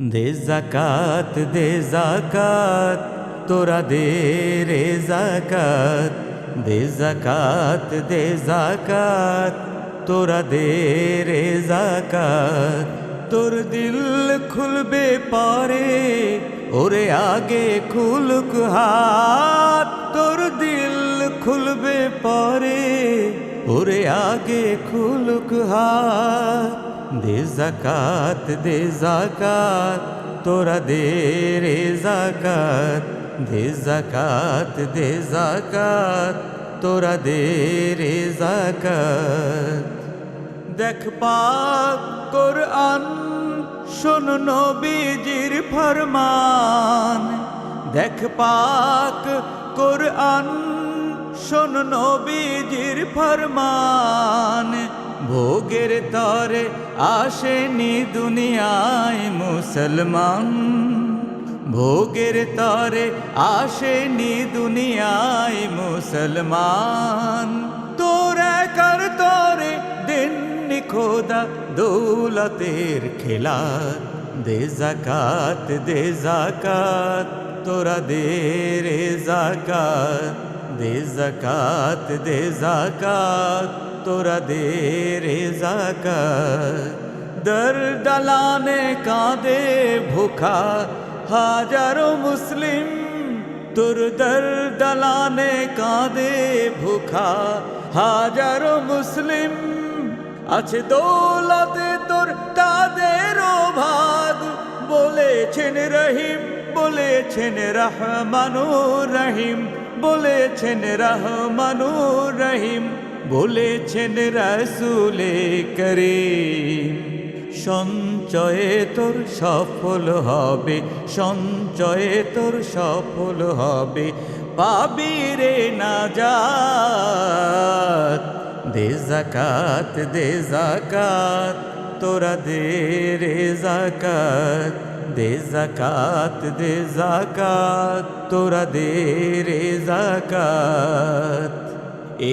দে জাকাত তোরা দে রে জাকাত, দে জাকাত তোরা দে রে জাকাত। তোর দিল খুলবে পরে, ওরে আগে খুলুক হাত। তোর দিল খুলবে পরে, ওরে আগে খুলুক হাত। দে জাকাত তোরা দে রে জাকাত, দে জাকাত তোরা দে রে জাকাত। দেখ পাক কোরআন, শোন নবীজির ফরমান। দেখ পাক কোরআন, শোন নবীজির ফরমান। ভোগের তরে আসেনি দুনিয়ায় মুসলমান, ভোগের তরে আসেনি দুনিয়ায় মুসলমান। তোরা কর তরে দিন খোদা দৌলতের খেলাত। দে জাকাত তোরা দে রে জাকাত, দে জাকাত তোরা দে রে জাকাত। দর দলানে কাঁদে ভুখা হাজারো মুসলিম, তোর দর দলানে কাঁদে ভুখা হাজারো মুসলিম। আছে দৌলতে তোর তাদেরও ভাগ, বলেছেন রহিম, বলেছেন রহমানুর রহিম, বলেছেন রহমানুর রহিম, বলেছেন রাসূলে করিম। সঞ্চয়ে তোর সফল হবে, সঞ্চয়ে তোর সফল হবে, পাবি রে নাজাত। দে জাকাত তোরা দে রে জাকাত, দে জাকাত তোরা দে রে জাকাত।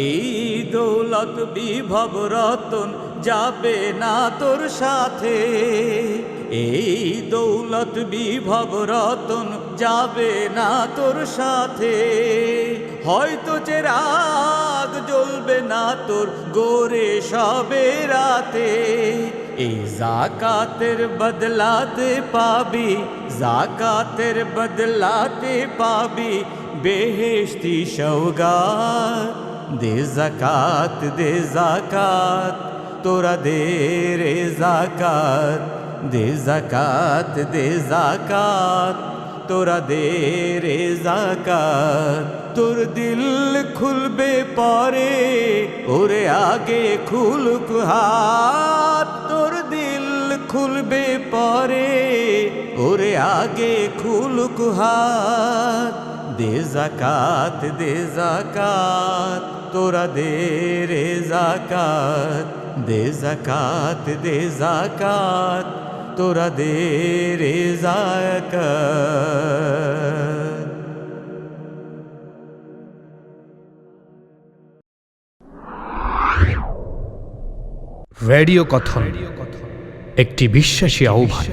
এই দৌলত বিভব রতন যাবে না তোর সাথে, এই দৌলত বিভব রতন যাবে না তোর সাথে। হয়তো চেরাগ জ্বলবে না তোর গোরে সবে রাতে। এই জাকাতের বদলাতে পাবি, জাকাতের বদলাতে পাবি বেহেশতি সওগাত। দে জাকাত তোরা দে রে জাকাত, দে জাকাত তোরা দে রে জাকাত। তোর দিল খুলবে পরে, ওরে আগে খুলুক হাত। তোর দিল খুলবে পরে, ওরে আগে খুলুক হাত। দে জাকাত তোরা দে রে জাকাত, দে জাকাত তোরা দে রে জাকাত। রেডিও কথন একটি বিশ্বাসী আহ্বান।